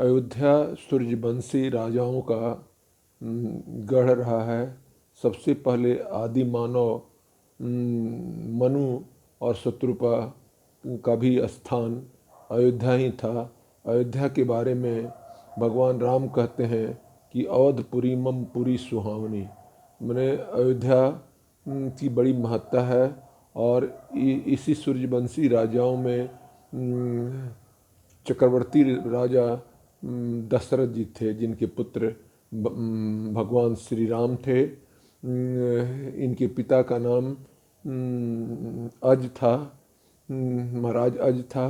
अयोध्या सूर्यवंशी राजाओं का गढ़ रहा है। सबसे पहले आदि मानव मनु और शत्रुपा का भी स्थान अयोध्या ही था। अयोध्या के बारे में भगवान राम कहते हैं कि अवधपुरी मम पुरी सुहावनी। मैंने अयोध्या की बड़ी महत्ता है। और इसी सूर्यवंशी राजाओं में चक्रवर्ती राजा दशरथ जी थे, जिनके पुत्र भगवान श्री राम थे। इनके पिता का नाम अज था, महाराज अज था।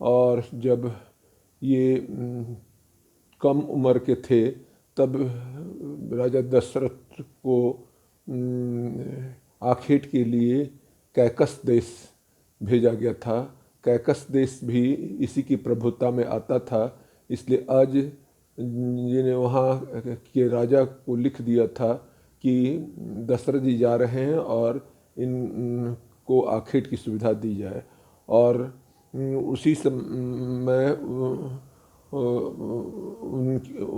और जब ये कम उम्र के थे तब राजा दशरथ को आखेट के लिए कैकस देश भेजा गया था। कैकस देश भी इसी की प्रभुता में आता था, इसलिए आज जिन्हें वहाँ के राजा को लिख दिया था कि दशरथ जी जा रहे हैं और इनको आखेट की सुविधा दी जाए। और उसी समय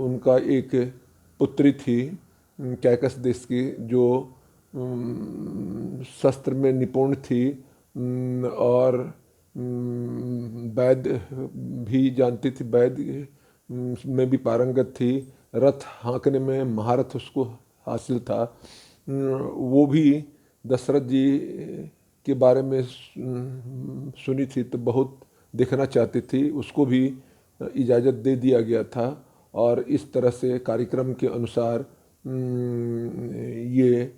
उनका एक पुत्री थी कैकस देश की, जो शस्त्र में निपुण थी और वैद्य भी जानती थी, वैद्य में भी पारंगत थी। रथ हाँकने में महारथ उसको हासिल था। वो भी दशरथ जी के बारे में सुनी थी तो बहुत देखना चाहती थी, उसको भी इजाज़त दे दिया गया था। और इस तरह से कार्यक्रम के अनुसार ये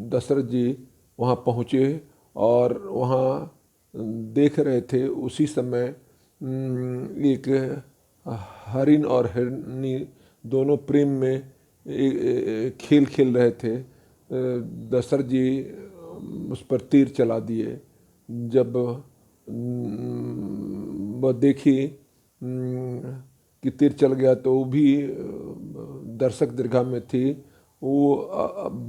दशरथ जी वहाँ पहुँचे और वहाँ देख रहे थे। उसी समय एक हरिण और हिरनी दोनों प्रेम में खेल खेल रहे थे। दशरथ जी उस पर तीर चला दिए। जब वह देखी कि तीर चल गया तो वो भी दर्शक दीर्घा में थी। वो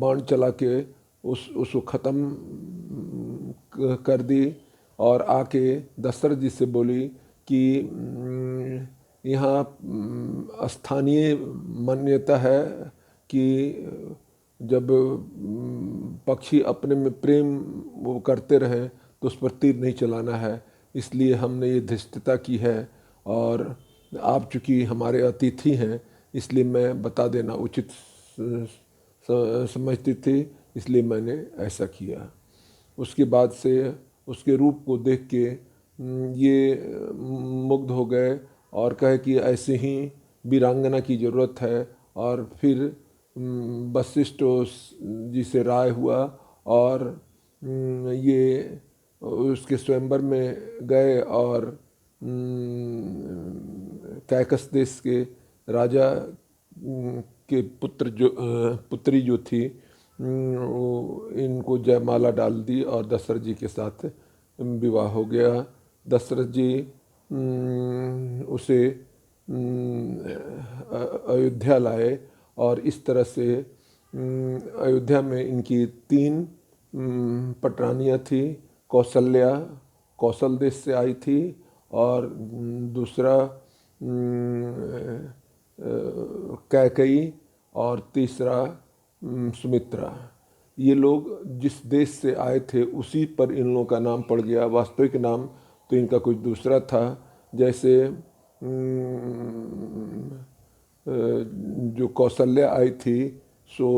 बाण चला के उसको ख़त्म कर दी और आके दशरथ जी से बोली कि यहाँ स्थानीय मान्यता है कि जब पक्षी अपने में प्रेम वो करते रहें तो उस पर तीर नहीं चलाना है, इसलिए हमने ये धृष्टता की है। और आप चूँकि हमारे अतिथि हैं इसलिए मैं बता देना उचित समझती थी, इसलिए मैंने ऐसा किया। उसके बाद से उसके रूप को देख के ये मुग्ध हो गए और कहे कि ऐसे ही वीरांगना की ज़रूरत है। और फिर वशिष्ठ जी से राय हुआ और ये उसके स्वयंवर में गए और कैकस देश के राजा के पुत्री जो थी इनको जयमाला डाल दी और दशरथ जी के साथ विवाह हो गया। दशरथ जी उसे अयोध्या लाए और इस तरह से अयोध्या में इनकी 3 पटरानियाँ थी। कौशल्या कौशल देश से आई थी और दूसरा कैकई और तीसरा सुमित्रा। ये लोग जिस देश से आए थे उसी पर इन लोगों का नाम पड़ गया। वास्तविक नाम तो इनका कुछ दूसरा था। जैसे जो कौशल्या आई थी सो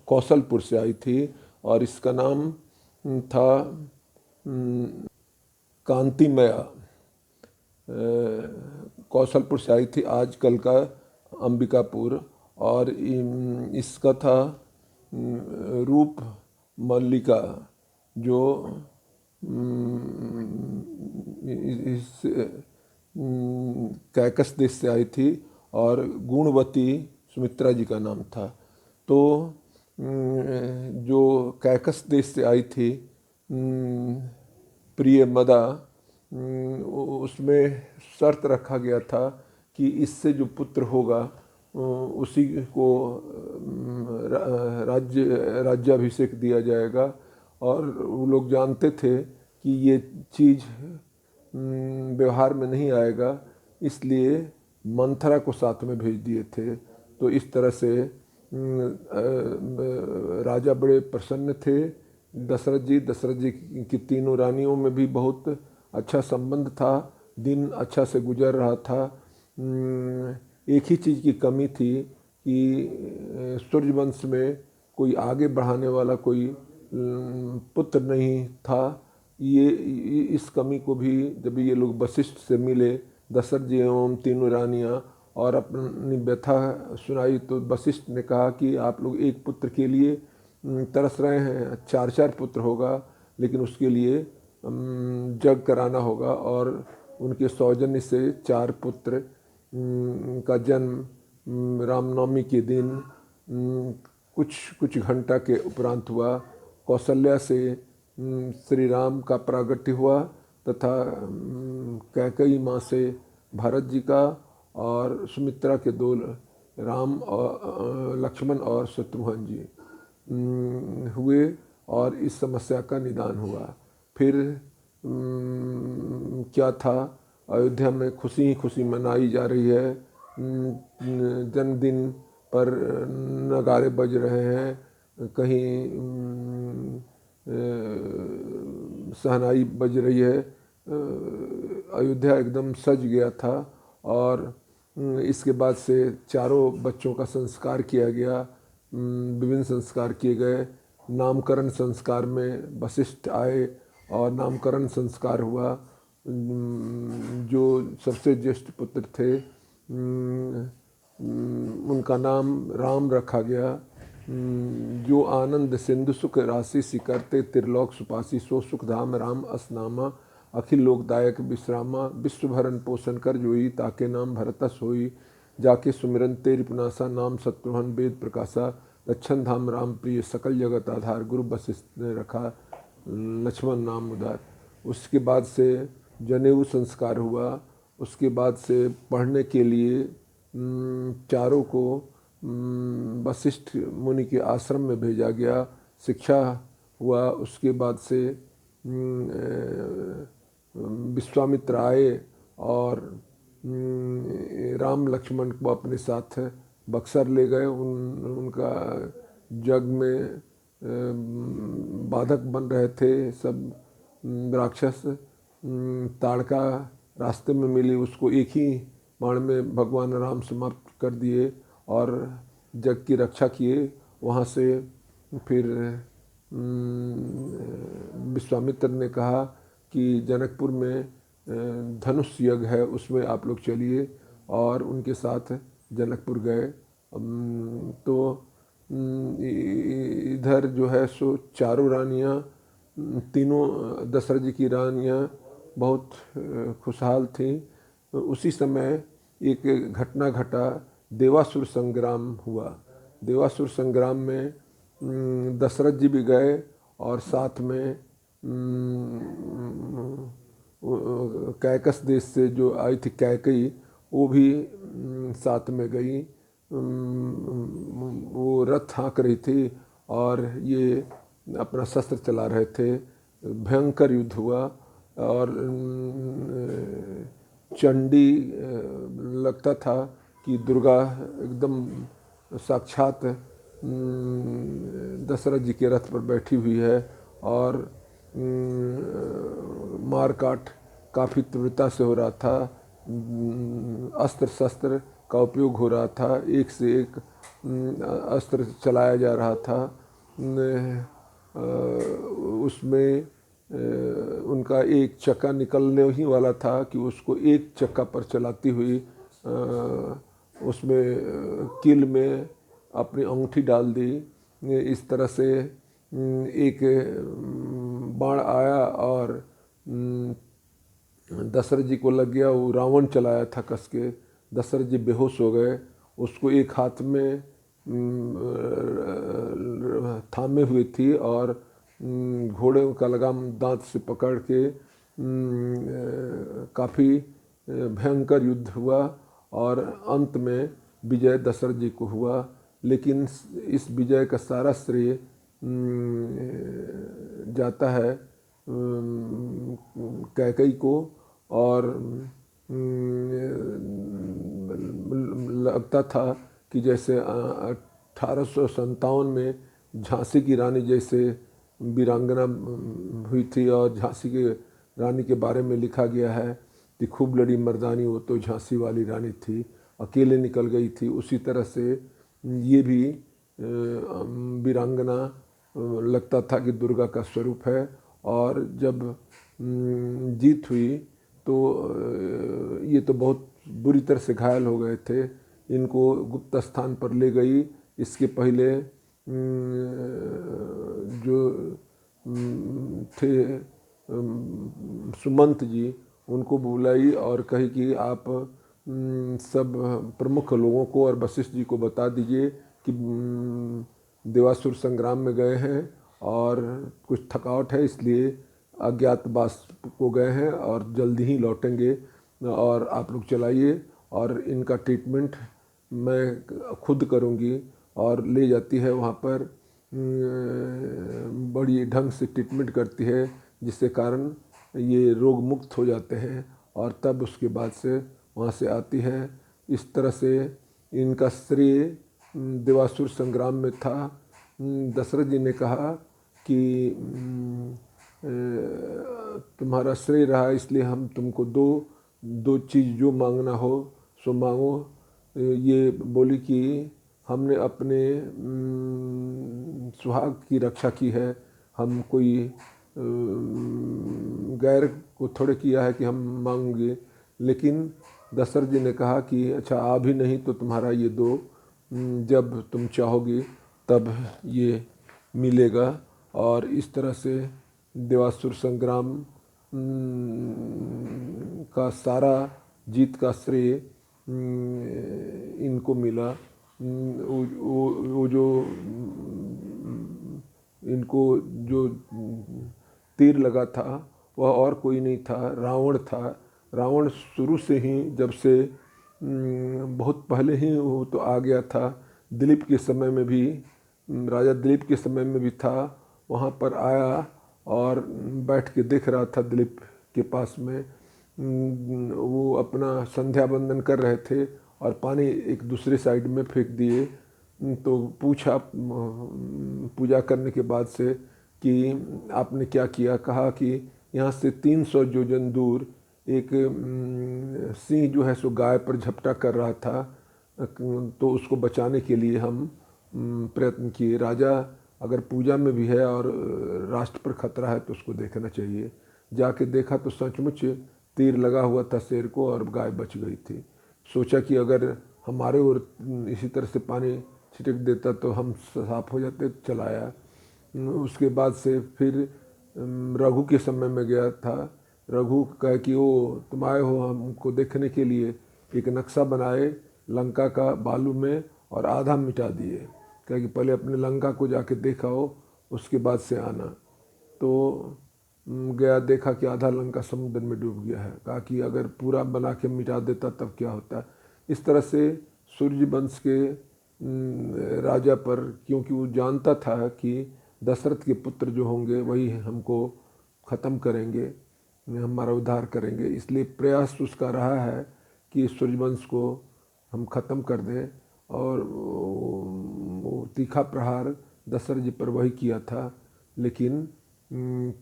कौशलपुर से आई थी और इसका नाम था कांतिमया। कौशलपुर से आई थी, आजकल का अंबिकापुर। और इसका था रूप मल्लिका, जो इस कैकस देश से आई थी। और गुणवती सुमित्रा जी का नाम था। तो जो कैकस देश से आई थी प्रिय मदा, उसमें शर्त रखा गया था कि इससे जो पुत्र होगा उसी को राज्याभिषेक दिया जाएगा। और वो लोग जानते थे कि ये चीज़ व्यवहार में नहीं आएगा, इसलिए मंथरा को साथ में भेज दिए थे। तो इस तरह से राजा बड़े प्रसन्न थे। दशरथ जी की तीनों रानियों में भी बहुत अच्छा संबंध था, दिन अच्छा से गुजर रहा था। एक ही चीज़ की कमी थी कि सूर्यवंश में कोई आगे बढ़ाने वाला कोई पुत्र नहीं था। ये इस कमी को भी जब ये लोग वशिष्ठ से मिले, दशरथ जी एवं तीनों रानियाँ, और अपनी व्यथा सुनाई, तो वशिष्ठ ने कहा कि आप लोग एक पुत्र के लिए तरस रहे हैं, चार चार पुत्र होगा, लेकिन उसके लिए यज्ञ कराना होगा। और उनके सौजन्य से चार पुत्र का जन्म रामनवमी के दिन कुछ कुछ घंटा के उपरांत हुआ। कौशल्या से श्री राम का प्रागट्य हुआ, तथा कैकेयी माँ से भरत जी का, और सुमित्रा के दो राम और लक्ष्मण और शत्रुघ्न जी हुए, और इस समस्या का निदान हुआ। फिर क्या था, अयोध्या में खुशी ही खुशी मनाई जा रही है। जन्मदिन पर नगाड़े बज रहे हैं, कहीं शहनाई बज रही है। अयोध्या एकदम सज गया था। और इसके बाद से चारों बच्चों का संस्कार किया गया, विभिन्न संस्कार किए गए। नामकरण संस्कार में वशिष्ठ आए और नामकरण संस्कार हुआ। जो सबसे ज्येष्ठ पुत्र थे उनका नाम राम रखा गया। जो आनंद सिंधु सुख राशि सिकरते त्रिलोक सुपासी, सो सुख धाम राम असनामा, अखिल लोकदायक विश्रामा, विश्व भरण पोषण कर जोई, ताके नाम भरतस होई, जाके सुमिरन तेरि पुनासा, नाम शत्रुघ्न वेद प्रकाशा, लक्षण धाम राम प्रिय, सकल जगत आधार, गुरु वशिष्ठ ने रखा लक्ष्मण नाम उधार। उसके बाद से जनेऊ संस्कार हुआ। उसके बाद से पढ़ने के लिए चारों को वशिष्ठ मुनि के आश्रम में भेजा गया, शिक्षा हुआ। उसके बाद से विश्वामित्र आए और राम लक्ष्मण को अपने साथ बक्सर ले गए। उनका जग में बाधक बन रहे थे सब राक्षस। ताड़का रास्ते में मिली, उसको एक ही बाण में भगवान राम समाप्त कर दिए और जग की रक्षा किए। वहाँ से फिर विश्वामित्र ने कहा कि जनकपुर में धनुष यज्ञ है, उसमें आप लोग चलिए, और उनके साथ जनकपुर गए। तो इधर जो है सो चारों रानियाँ, तीनों दशरथ जी की रानियाँ बहुत खुशहाल थीं। उसी समय एक घटना घटा, देवासुर संग्राम हुआ। देवासुर संग्राम में दशरथ जी भी गए और साथ में कैकस देश से जो आई थी कैकेयी, वो भी साथ में गई। वो रथ हाँक रही थी और ये अपना शस्त्र चला रहे थे। भयंकर युद्ध हुआ और चंडी लगता था कि दुर्गा एकदम साक्षात दशरथ जी के रथ पर बैठी हुई है, और मार काट काफ़ी तीव्रता से हो रहा था। अस्त्र शस्त्र का उपयोग हो रहा था, एक से एक अस्त्र चलाया जा रहा था। उसमें उनका एक चक्का निकलने ही वाला था कि उसको एक चक्का पर चलाती हुई उसमें कील में अपनी अंगूठी डाल दी। इस तरह से एक बाण आया और दशरथ जी को लग गया। वो रावण चलाया था कस के। दशरथ जी बेहोश हो गए। उसको एक हाथ में थामे हुई थी और घोड़े का लगाम दांत से पकड़ के काफ़ी भयंकर युद्ध हुआ और अंत में विजय दशरथ जी को हुआ। लेकिन इस विजय का सारा श्रेय जाता है कैकेयी को, और लगता था कि जैसे 1857 में झांसी की रानी जैसे वीरांगना हुई थी, और झांसी के रानी के बारे में लिखा गया है कि खूब लड़ी मर्दानी, वो तो झांसी वाली रानी थी, अकेले निकल गई थी। उसी तरह से ये भी वीरांगना लगता था कि दुर्गा का स्वरूप है। और जब जीत हुई तो ये तो बहुत बुरी तरह से घायल हो गए थे। इनको गुप्त स्थान पर ले गई। इसके पहले जो थे सुमंत जी, उनको बुलाई और कही कि आप सब प्रमुख लोगों को और वशिष्ठ जी को बता दीजिए कि देवासुर संग्राम में गए हैं और कुछ थकावट है, इसलिए अज्ञातवास को गए हैं और जल्दी ही लौटेंगे, और आप लोग चलाइए और इनका ट्रीटमेंट मैं खुद करूंगी। और ले जाती है वहाँ पर, बड़ी ढंग से ट्रीटमेंट करती है, जिसके कारण ये रोग मुक्त हो जाते हैं, और तब उसके बाद से वहाँ से आती है। इस तरह से इनका श्रेय देवासुर संग्राम में था। दशरथ जी ने कहा कि तुम्हारा श्रेय रहा, इसलिए हम तुमको दो चीज़ जो मांगना हो सो मांगो। ये बोली कि हमने अपने सुहाग की रक्षा की है, हम कोई गैर को थोड़े किया है कि हम मांगेंगे। लेकिन दशरथ जी ने कहा कि अच्छा आ भी नहीं तो तुम्हारा ये दो, जब तुम चाहोगे तब ये मिलेगा। और इस तरह से देवासुर संग्राम का सारा जीत का श्रेय इनको मिला। वो जो इनको जो तीर लगा था वह और कोई नहीं था, रावण था। रावण शुरू से ही, जब से बहुत पहले ही वो तो आ गया था। दिलीप के समय में भी, राजा दिलीप के समय में भी था, वहाँ पर आया और बैठ के देख रहा था दिलीप के पास में। वो अपना संध्या बंदन कर रहे थे और पानी एक दूसरे साइड में फेंक दिए। तो पूछा पूजा करने के बाद से कि आपने क्या किया। कहा कि यहाँ से 300 योजन दूर एक सिंह जो है सो गाय पर झपटा कर रहा था, तो उसको बचाने के लिए हम प्रयत्न किए। राजा अगर पूजा में भी है और राष्ट्र पर खतरा है तो उसको देखना चाहिए। जाके देखा तो सचमुच तीर लगा हुआ था शेर को और गाय बच गई थी। सोचा कि अगर हमारे ओर इसी तरह से पानी छिटक देता तो हम साफ हो जाते। चलाया। उसके बाद से फिर रघु के समय में गया था। रघु कहे कि वो तुम आए हो हमको देखने के लिए, एक नक्शा बनाए लंका का बालू में और आधा मिटा दिए। कहे कि पहले अपने लंका को जाके देखाओ, उसके बाद से आना। तो गया, देखा कि आधा लंका समुद्र में डूब गया है। कहा कि अगर पूरा बना के मिटा देता तब क्या होता। इस तरह से सूर्यवंश के राजा पर, क्योंकि वो जानता था कि दशरथ के पुत्र जो होंगे वही हमको ख़त्म करेंगे, हमारा उद्धार करेंगे, इसलिए प्रयास उसका रहा है कि सूर्यवंश को हम ख़त्म कर दें। और वो तीखा प्रहार दशरथ जी पर वही किया था। लेकिन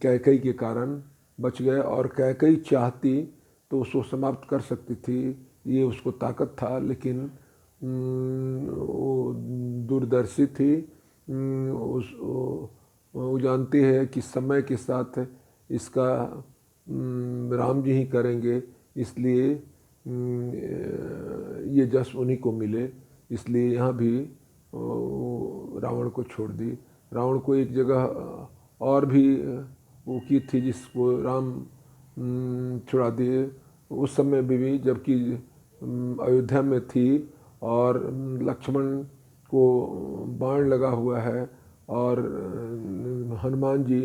कैकई के कारण बच गए, और कैकई चाहती तो उसको समाप्त कर सकती थी, ये उसको ताकत था। लेकिन वो दूरदर्शी थी। वो जानती है कि समय के साथ इसका राम जी ही करेंगे, इसलिए ये जस उन्हीं को मिले। इसलिए यहाँ भी रावण को छोड़ दी। रावण को एक जगह और भी वो की थी जिसको राम छुड़ा दिए। उस समय भी जबकि अयोध्या में थी और लक्ष्मण को बाण लगा हुआ है और हनुमान जी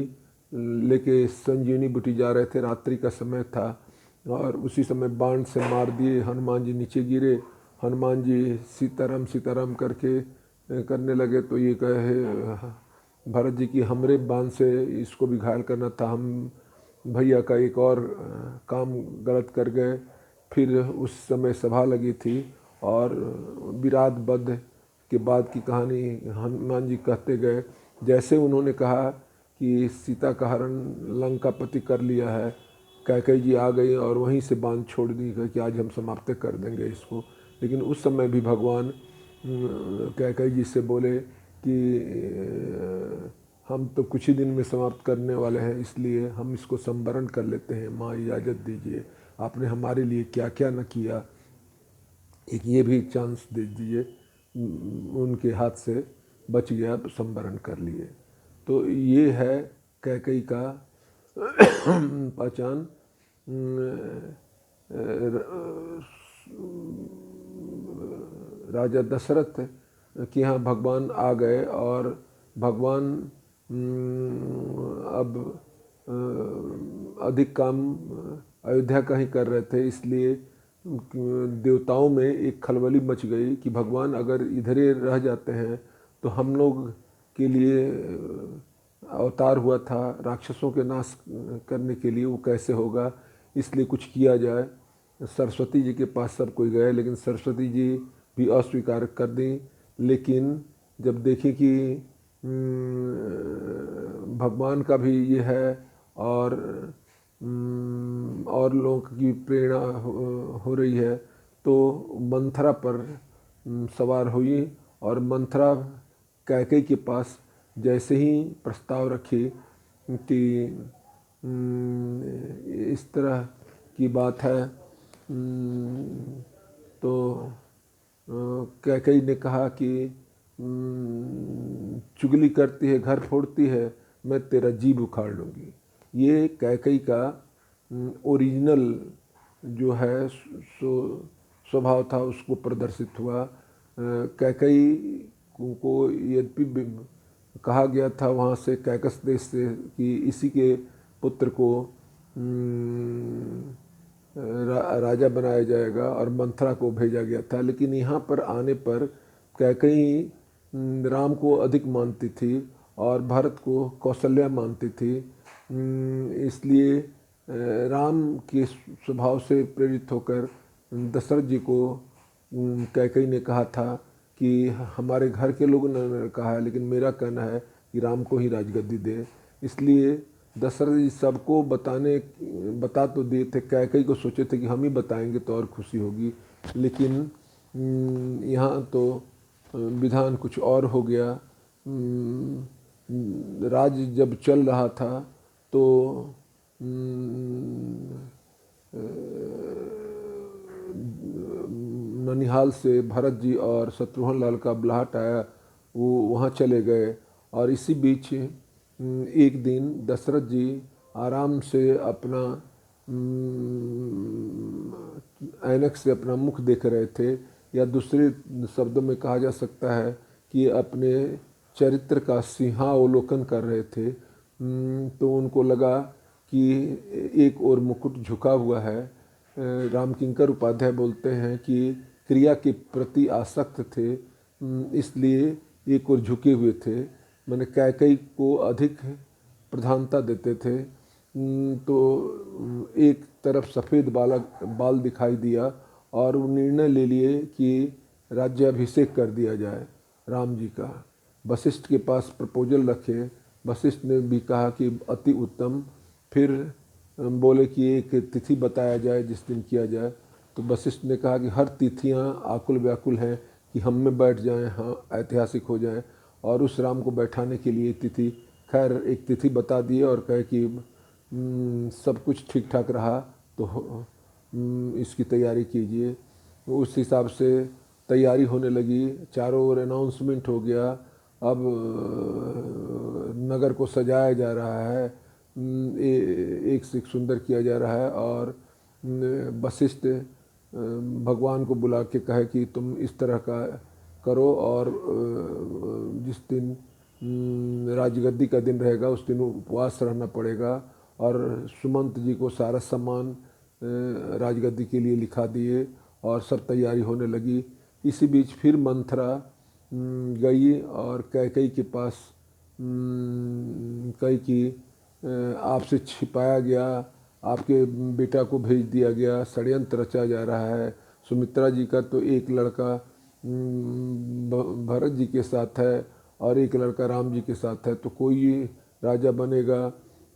लेके संजीवनी बूटी जा रहे थे, रात्रि का समय था, और उसी समय बाण से मार दिए। हनुमान जी नीचे गिरे। हनुमान जी सीताराम सीताराम करके करने लगे तो ये कहे भरत जी की हमरे बाण से इसको भी घायल करना था, हम भैया का एक और काम गलत कर गए। फिर उस समय सभा लगी थी और विराट वध के बाद की कहानी हनुमान जी कहते गए। जैसे उन्होंने कहा कि सीता का हरण लंकापति कर लिया है, कैकेयी जी आ गई और वहीं से बांध छोड़ दी कि आज हम समाप्त कर देंगे इसको। लेकिन उस समय भी भगवान कैकेयी जी से बोले कि हम तो कुछ ही दिन में समाप्त करने वाले हैं, इसलिए हम इसको संवरण कर लेते हैं, माँ इजाज़त दीजिए, आपने हमारे लिए क्या क्या न किया, एक ये भी चांस दे दीजिए। उनके हाथ से बच गया, संवरण कर लिए। तो ये है कैकेयी का पहचान। राजा दशरथ के यहाँ भगवान आ गए और भगवान अब अधिक काम अयोध्या का ही कर रहे थे, इसलिए देवताओं में एक खलबली मच गई कि भगवान अगर इधर ही रह जाते हैं तो हम लोग के लिए अवतार हुआ था राक्षसों के नाश करने के लिए, वो कैसे होगा, इसलिए कुछ किया जाए। सरस्वती जी के पास सब कोई गए, लेकिन सरस्वती जी भी अस्वीकार कर दी। लेकिन जब देखें कि भगवान का भी ये है और लोगों की प्रेरणा हो रही है, तो मंथरा पर सवार हुई और मंथरा कैकेयी के पास जैसे ही प्रस्ताव रखी कि इस तरह की बात है, तो कैकेयी ने कहा कि चुगली करती है, घर फोड़ती है, मैं तेरा जीभ उखाड़ लूँगी। ये कैकेयी का ओरिजिनल जो है स्वभाव था, उसको प्रदर्शित हुआ। कैकेयी को यद्यपि कहा गया था वहाँ से कैकस देश से कि इसी के पुत्र को राजा बनाया जाएगा और मंथरा को भेजा गया था। लेकिन यहाँ पर आने पर कैकेयी राम को अधिक मानती थी और भरत को कौशल्या मानती थी, इसलिए राम के स्वभाव से प्रेरित होकर दशरथ जी को कैकेयी ने कहा था कि हमारे घर के लोगों ने कहा है, लेकिन मेरा कहना है कि राम को ही राजगद्दी दे। इसलिए दशरथ जी सबको बता तो दिए थे, कैकेयी को सोचे थे कि हम ही बताएंगे तो और खुशी होगी, लेकिन यहाँ तो विधान कुछ और हो गया। राज्य जब चल रहा था तो ननिहाल से भरत जी और शत्रुघ्न लाल का बुलाहट आया, वो वहाँ चले गए। और इसी बीच एक दिन दशरथ जी आराम से अपना ऐनक से अपना मुख देख रहे थे, या दूसरे शब्दों में कहा जा सकता है कि अपने चरित्र का सिंहावलोकन कर रहे थे। तो उनको लगा कि एक और मुकुट झुका हुआ है। रामकिंकर उपाध्याय बोलते हैं कि क्रिया के प्रति आसक्त थे, इसलिए एक और झुके हुए थे, मैंने कैकेयी को अधिक प्रधानता देते थे। तो एक तरफ सफ़ेद बाल दिखाई दिया और वो निर्णय ले लिए कि राज्याभिषेक कर दिया जाए राम जी का। वशिष्ठ के पास प्रपोजल रखे, वशिष्ठ ने भी कहा कि अति उत्तम। फिर बोले कि एक तिथि बताया जाए जिस दिन किया जाए। तो वशिष्ठ ने कहा कि हर तिथियां आकुल व्याकुल हैं कि हम में बैठ जाएं, हाँ ऐतिहासिक हो जाएं, और उस राम को बैठाने के लिए तिथि, खैर एक तिथि बता दिए और कहे कि सब कुछ ठीक ठाक रहा तो इसकी तैयारी कीजिए। उस हिसाब से तैयारी होने लगी, चारों ओर अनाउंसमेंट हो गया, अब नगर को सजाया जा रहा है, एक से एक सुंदर किया जा रहा है। और वशिष्ठ भगवान को बुला के कहे कि तुम इस तरह का करो, और जिस दिन राजगद्दी का दिन रहेगा उस दिन उपवास रहना पड़ेगा। और सुमंत जी को सारा सम्मान राजगद्दी के लिए लिखा दिए और सब तैयारी होने लगी। इसी बीच फिर मंथरा गई और कैकेयी के पास कही कि आपसे छिपाया गया, आपके बेटा को भेज दिया गया, षड्यंत्र रचा जा रहा है। सुमित्रा जी का तो एक लड़का भरत जी के साथ है और एक लड़का राम जी के साथ है, तो कोई राजा बनेगा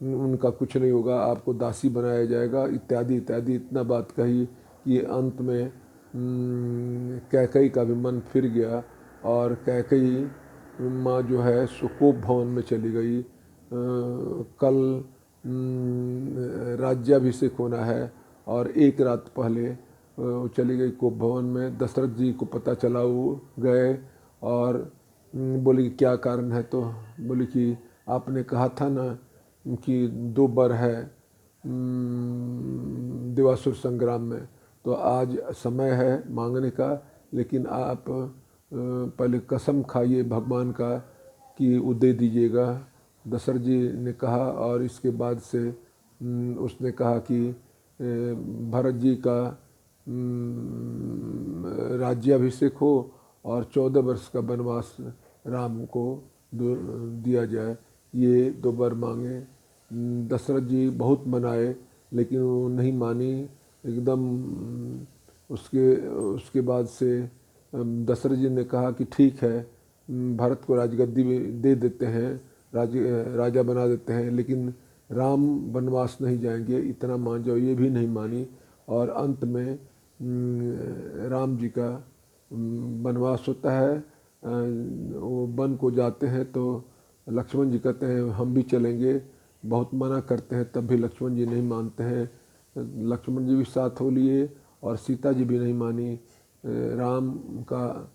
उनका कुछ नहीं होगा, आपको दासी बनाया जाएगा, इत्यादि इत्यादि इतना बात कही कि अंत में कैकई का भी मन फिर गया और कैकई माँ जो है सो कोप भवन में चली गई। कल राज्याभिषेक होना है और एक रात पहले वो चली गई कोप भवन में। दशरथ जी को पता चला, वो गए और बोली कि क्या कारण है, तो बोली कि आपने कहा था ना कि 2 बर है देवासुर संग्राम में, तो आज समय है मांगने का, लेकिन आप पहले कसम खाइए भगवान का कि वो दे दीजिएगा। दशरथ जी ने कहा और इसके बाद से उसने कहा कि भरत जी का राज्याभिषेक हो और 14 वर्ष का वनवास राम को दिया जाए। ये 2 बर मांगे। दशरथ जी बहुत मनाए लेकिन वो नहीं मानी एकदम। उसके बाद से दशरथ जी ने कहा कि ठीक है, भारत को राजगद्दी दे देते हैं, राजा बना देते हैं, लेकिन राम वनवास नहीं जाएंगे, इतना मान जाओ। ये भी नहीं मानी और अंत में राम जी का वनवास होता है। वो वन को जाते हैं तो लक्ष्मण जी कहते हैं हम भी चलेंगे, बहुत मना करते हैं, तब भी लक्ष्मण जी नहीं मानते हैं। लक्ष्मण जी भी साथ हो लिए और सीता जी भी नहीं मानी। राम का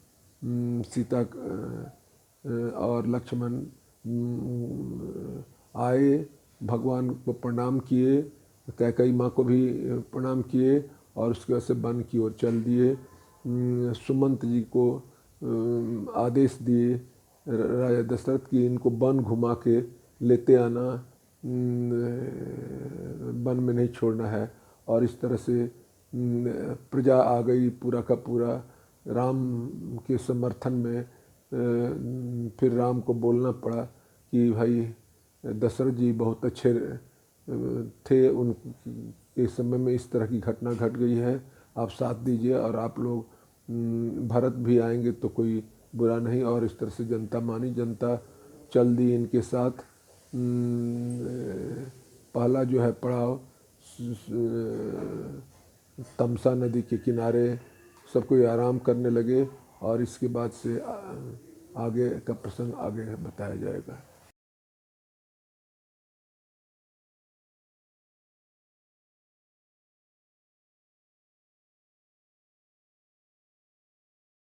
सीता और लक्ष्मण आए, भगवान को प्रणाम किए, कैकई माँ को भी प्रणाम किए और उसके बाद से वन की ओर चल दिए। सुमंत जी को आदेश दिए राजा दशरथ की इनको वन घुमा के लेते आना, वन में नहीं छोड़ना है। और इस तरह से प्रजा आ गई पूरा का पूरा राम के समर्थन में। फिर राम को बोलना पड़ा कि भाई दशरथ जी बहुत अच्छे थे, उनके समय में इस तरह की घटना घट गई है, आप साथ दीजिए और आप लोग भारत भी आएंगे तो कोई बुरा नहीं। और इस तरह से जनता मानी, जनता चल दी इनके साथ। पहला जो है पड़ाव तमसा नदी के किनारे सब कोई आराम करने लगे और इसके बाद से आगे का प्रसंग आगे बताया जाएगा।